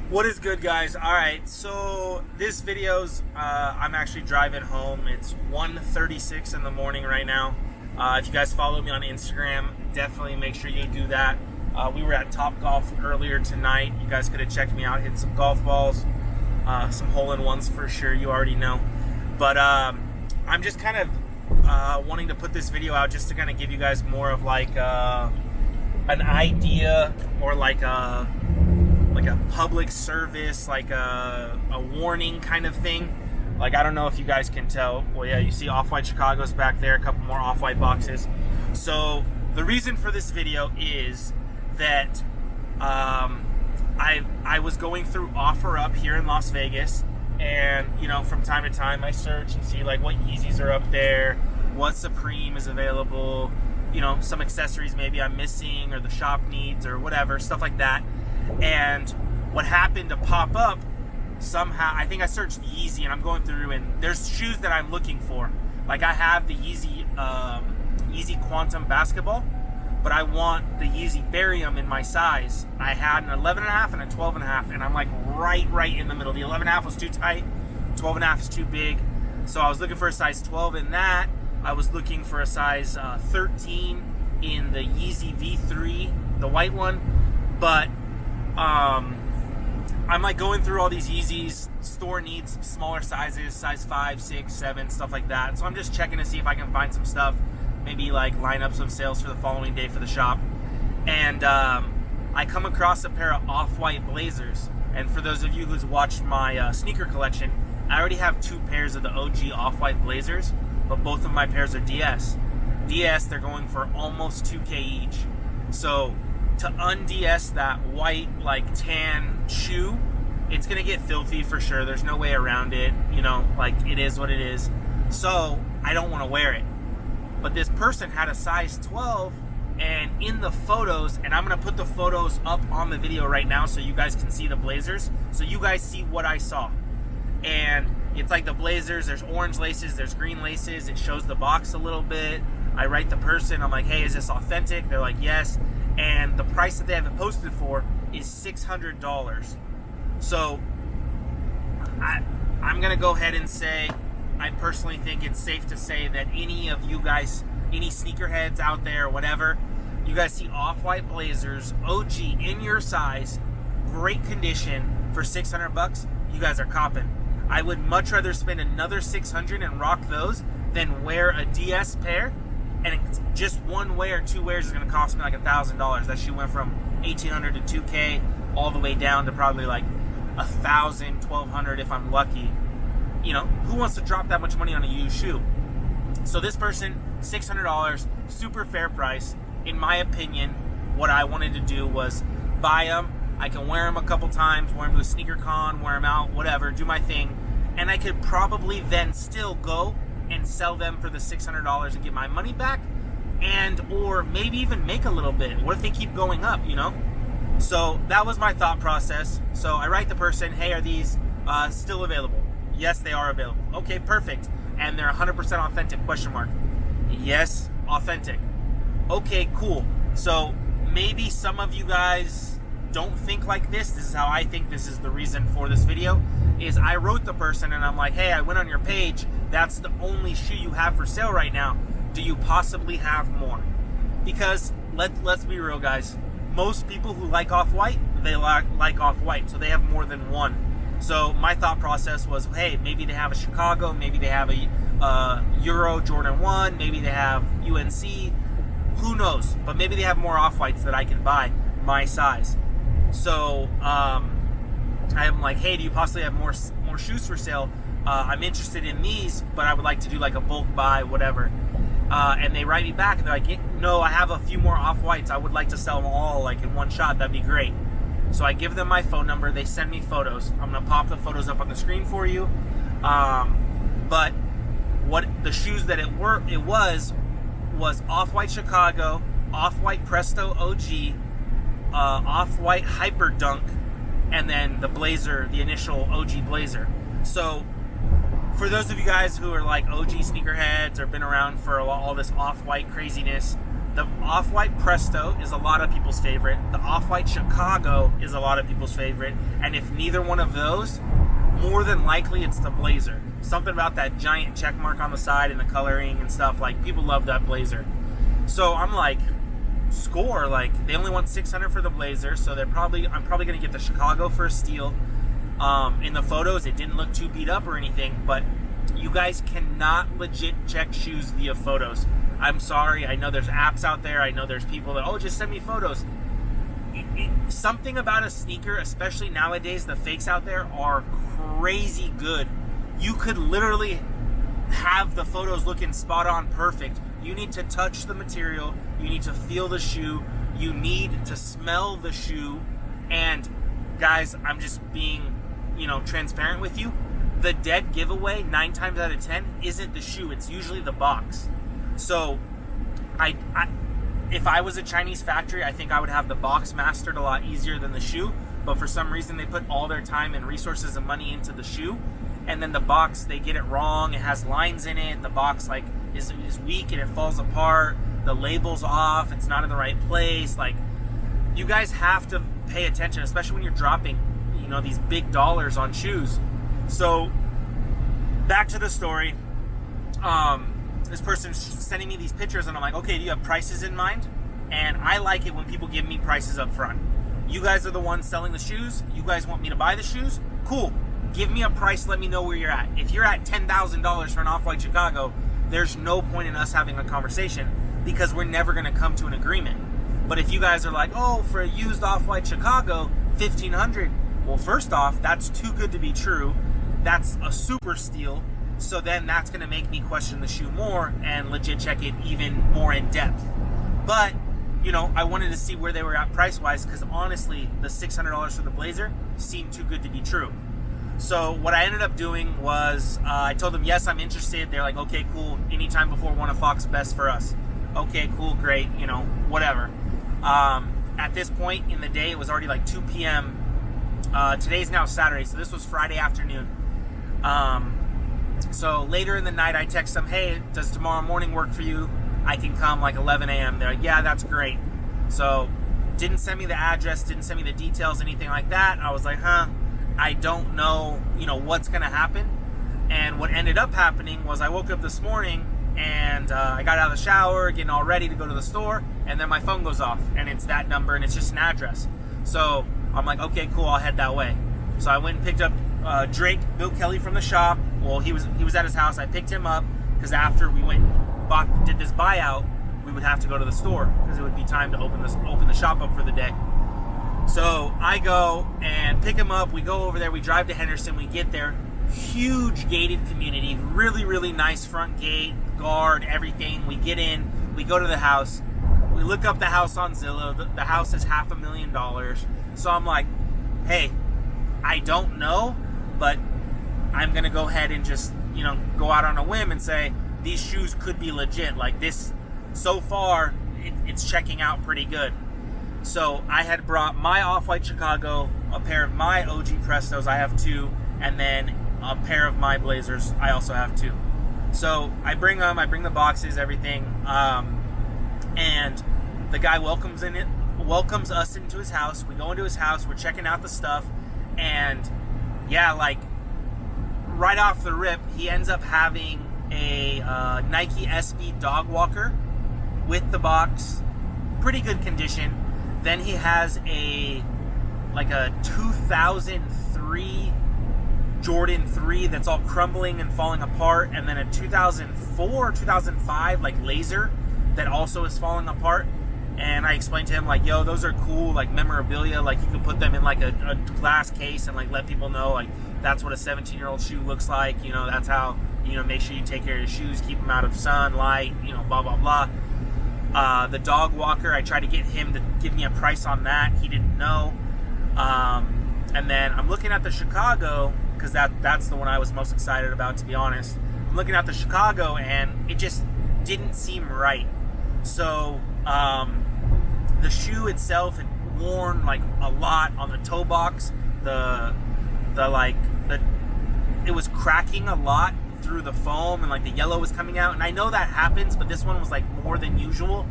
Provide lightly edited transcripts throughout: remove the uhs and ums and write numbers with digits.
What is good, guys? Alright, so this video's I'm actually driving home. It's 1:36 in the morning right now. If you guys follow me on Instagram, definitely make sure you do that. We were at Top Golf earlier tonight. You guys could have checked me out, hit some golf balls, some hole-in-ones for sure, you already know. But I'm just kind of wanting to put this video out just to kind of give you guys more of like an idea, or like a public service, like a warning kind of thing. Like, I don't know if you guys can tell. Well, yeah, you see Off-White Chicago's back there, a couple more Off-White boxes. So the reason for this video is that I was going through OfferUp here in Las Vegas, and you know, from time to time I search and see like what Yeezys are up there, what Supreme is available, you know, some accessories maybe I'm missing or the shop needs or whatever, stuff like that. And what happened to pop up somehow, I think I searched Yeezy, and I'm going through and there's shoes that I'm looking for. Like, I have the Yeezy Quantum basketball, but I want the Yeezy Barium in my size. I had an 11.5 and a 12.5, and I'm like right in the middle. The 11.5 was too tight, 12.5 is too big. So I was looking for a size 12 in that. I was looking for a size 13 in the Yeezy V3, the white one. But I'm like going through all these Yeezys. Store needs smaller sizes, size 5, 6, 7, stuff like that. So I'm just checking to see if I can find some stuff, maybe like line up some sales for the following day for the shop. And I come across a pair of Off-White Blazers. And for those of you who's watched my sneaker collection, I already have 2 pairs of the OG Off-White Blazers, but both of my pairs are DS. DS, they're going for almost 2K each. So to un-DS that white, like, tan shoe, it's gonna get filthy for sure. There's no way around it. You know, like, it is what it is. So I don't want to wear it. But this person had a size 12, and in the photos, and I'm gonna put the photos up on the video right now so you guys can see the Blazers, so you guys see what I saw. And it's like the Blazers, there's orange laces, there's green laces. It shows the box a little bit. I write the person, I'm like, hey, is this authentic? They're like, yes. And the price that they have it posted for is $600. So I'm gonna go ahead and say, I personally think it's safe to say that any of you guys, any sneakerheads out there, whatever, you guys see Off-White Blazers, OG, in your size, great condition, for $600, you guys are copping. I would much rather spend another $600 and rock those than wear a DS pair, and it's just one wear, 2 wears is going to cost me like $1,000. That shoe went from $1,800 to $2K, all the way down to probably like $1,000, $1,200 if I'm lucky. You know, who wants to drop that much money on a used shoe? So this person, $600, super fair price. In my opinion, what I wanted to do was buy them. I can wear them a couple times, wear them to a sneaker con, wear them out, whatever, do my thing. And I could probably then still go and sell them for the $600 and get my money back, and or maybe even make a little bit. What if they keep going up, you know? So that was my thought process. So I write the person, hey, are these still available? Yes, they are available. Okay, perfect. And they're 100% authentic, question mark. Yes, authentic. Okay, cool. So maybe some of you guys don't think like this. This is how I think. This is the reason for this video, is I wrote the person and I'm like, hey, I went on your page. That's the only shoe you have for sale right now. Do you possibly have more? Because let's be real, guys. Most people who like Off-White, they like Off-White, so they have more than one. So my thought process was, hey, maybe they have a Chicago, maybe they have a Euro Jordan 1, maybe they have UNC, who knows? But maybe they have more Off-Whites that I can buy my size. So I'm like, hey, do you possibly have more shoes for sale? I'm interested in these, but I would like to do like a bulk buy, whatever. And they write me back and they're like, no, I have a few more Off-Whites. I would like to sell them all like in one shot. That'd be great. So I give them my phone number. They send me photos. I'm gonna pop the photos up on the screen for you. But what the shoes that it was Off-White Chicago, Off-White Presto OG, Off-White Hyper Dunk, and then the Blazer, the initial OG Blazer. So for those of you guys who are like OG sneakerheads or been around for all this Off-White craziness, The Off-White Presto is a lot of people's favorite. The Off-White Chicago is a lot of people's favorite. And if neither one of those, more than likely it's the Blazer. Something about that giant check mark on the side and the coloring and stuff. Like, people love that Blazer. So I'm like, score. Like, they only want $600 for the Blazer, so I'm probably going to get the Chicago for a steal. In the photos, it didn't look too beat up or anything, but you guys cannot legit check shoes via photos. I'm sorry. I know there's apps out there. I know there's people that, just send me photos. Something about a sneaker, especially nowadays, the fakes out there are crazy good. You could literally have the photos looking spot on perfect. You need to touch the material. You need to feel the shoe. You need to smell the shoe. And guys, I'm just being, transparent with you. The dead giveaway 9 times out of 10 isn't the shoe. It's usually the box. So if I was a Chinese factory, I think I would have the box mastered a lot easier than the shoe. But for some reason, they put all their time and resources and money into the shoe. And then the box, they get it wrong. It has lines in it. The box is weak and it falls apart. The label's off. It's not in the right place. Like, you guys have to pay attention, especially when you're dropping, these big dollars on shoes. So back to the story. This person's sending me these pictures, and I'm like, okay, do you have prices in mind? And I like it when people give me prices up front. You guys are the ones selling the shoes. You guys want me to buy the shoes? Cool. Give me a price. Let me know where you're at. If you're at $10,000 for an Off-White Chicago, there's no point in us having a conversation because we're never going to come to an agreement. But if you guys are like, for a used Off-White Chicago, $1,500. Well, first off, that's too good to be true. That's a super steal. So then that's going to make me question the shoe more and legit check it even more in depth. But, I wanted to see where they were at price-wise because honestly, the $600 for the Blazer seemed too good to be true. So what I ended up doing was I told them, yes, I'm interested. They're like, okay, cool. Anytime before 1 o'clock's best for us. Okay, cool, great, whatever. At this point in the day, it was already like 2 p.m. Today's now Saturday, so this was Friday afternoon. So later in the night, I text them, hey, does tomorrow morning work for you? I can come like 11 a.m. They're like, yeah, that's great. So didn't send me the address, didn't send me the details, anything like that. I was like, I don't know, what's going to happen. And what ended up happening was I woke up this morning and I got out of the shower, getting all ready to go to the store, and then my phone goes off, and it's that number, and it's just an address. So I'm like, okay, cool, I'll head that way. So I went and picked up Drake, Bill Kelly from the shop. Well, he was at his house. I picked him up because after we did this buyout, we would have to go to the store because it would be time to open the shop up for the day. So I go and pick him up. We go over there. We drive to Henderson. We get there. Huge gated community. Really, really nice front gate, guard, everything. We get in. We go to the house. We look up the house on Zillow. The house is $500,000. So I'm like, hey, I don't know, but I'm going to go ahead and just, go out on a whim and say these shoes could be legit. Like this, so far, it's checking out pretty good. So I had brought my Off-White Chicago, a pair of my OG Prestos, I have 2, and then a pair of my Blazers, I also have 2. So I bring the boxes, everything, and the guy welcomes us into his house. We go into his house, we're checking out the stuff, and yeah, like right off the rip, he ends up having a Nike SB dog walker with the box, pretty good condition. Then he has a 2003 Jordan 3 that's all crumbling and falling apart, and then a 2004 or 2005 laser that also is falling apart. And I explained to him yo, those are cool, memorabilia, you can put them in a glass case and let people know that's what a 17-year-old shoe looks like. That's how make sure you take care of your shoes, keep them out of sunlight, blah blah blah. The dog walker, I tried to get him to give me a price on that. He didn't know. And then I'm looking at the Chicago because that's the one I was most excited about, to be honest. I'm looking at the Chicago and it just didn't seem right. So the shoe itself had worn a lot on the toe box. It was cracking a lot through the foam, and the yellow was coming out. And I know that happens, but this one was more than usual.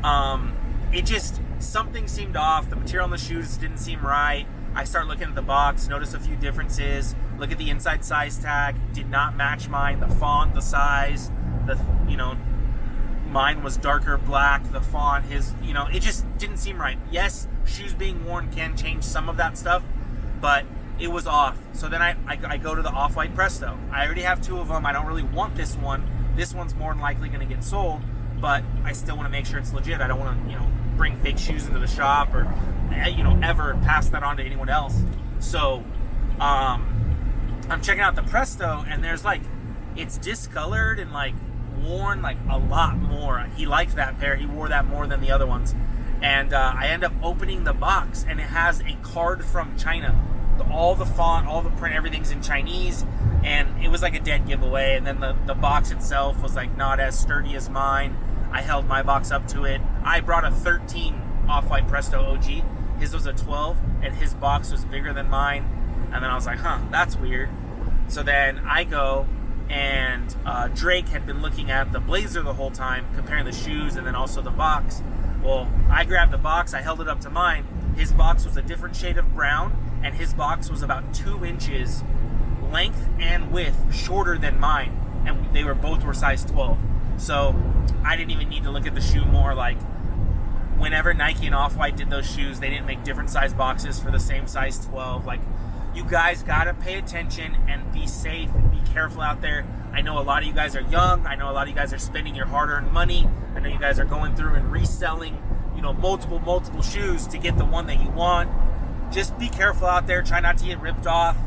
It just, something seemed off. The material on the shoes didn't seem right. I start looking at the box, notice a few differences. Look at the inside size tag, did not match mine. The font, the size, mine was darker black. The font, it just didn't seem right. Yes, shoes being worn can change some of that stuff, but it was off. So then I go to the Off-White Presto. I already have 2 of them. I don't really want this one. This one's more than likely going to get sold, but I still want to make sure it's legit. I don't want to, bring fake shoes into the shop or, ever pass that on to anyone else. So, I'm checking out the Presto, and there's it's discolored and worn a lot more. He liked that pair. He wore that more than the other ones. And I end up opening the box, and it has a card from China. All the font, all the print, everything's in Chinese, and it was like a dead giveaway. And then the box itself was not as sturdy as mine. I held my box up to it. I brought a 13 Off-White Presto OG. His was a 12, and his box was bigger than mine. And then I was like, that's weird. So then I go, and Drake had been looking at the Blazer the whole time, comparing the shoes and then also the box. Well, I grabbed the box, I held it up to mine. His box was a different shade of brown, and his box was about 2 inches length and width shorter than mine, and they both were size 12. So I didn't even need to look at the shoe more. Whenever Nike and Off-White did those shoes, they didn't make different size boxes for the same size 12. You guys gotta pay attention and be safe and be careful out there. I know a lot of you guys are young. I know a lot of you guys are spending your hard-earned money. I know you guys are going through and reselling, multiple shoes to get the one that you want. Just be careful out there. Try not to get ripped off.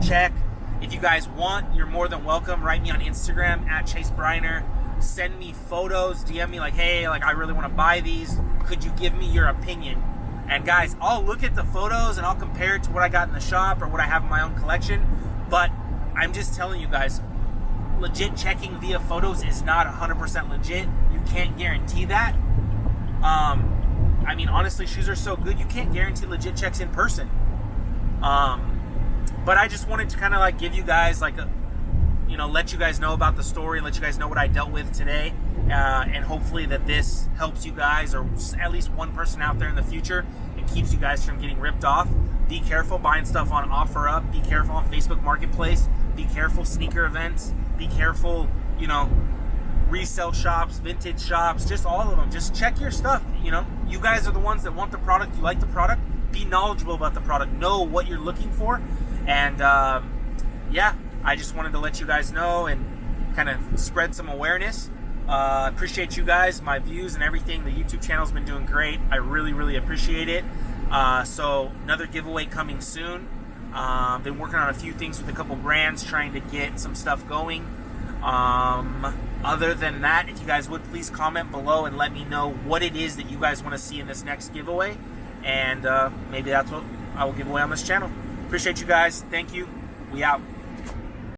Check. If you guys want, you're more than welcome. Write me on Instagram at Chase Briner. Send me photos. DM me hey, I really want to buy these. Could you give me your opinion? And guys, I'll look at the photos and I'll compare it to what I got in the shop or what I have in my own collection. But I'm just telling you guys, legit checking via photos is not 100% legit. You can't guarantee that. Honestly, shoes are so good, you can't guarantee legit checks in person. But I just wanted to kind of give you guys let you guys know about the story, let you guys know what I dealt with today. And hopefully that this helps you guys, or at least one person out there in the future, and keeps you guys from getting ripped off. Be careful buying stuff on OfferUp. Be careful on Facebook Marketplace. Be careful sneaker events. Be careful, resale shops, vintage shops, just all of them. Just check your stuff. You guys are the ones that want the product. You like the product. Be knowledgeable about the product. Know what you're looking for. And I just wanted to let you guys know and kind of spread some awareness. Appreciate you guys, my views and everything. The YouTube channel's been doing great. I really appreciate it. So another giveaway coming soon. Been working on a few things with a couple brands, trying to get some stuff going. Other than that, if you guys would please comment below and let me know what it is that you guys want to see in this next giveaway, and maybe that's what I will give away on this channel. Appreciate you guys. Thank you. We out.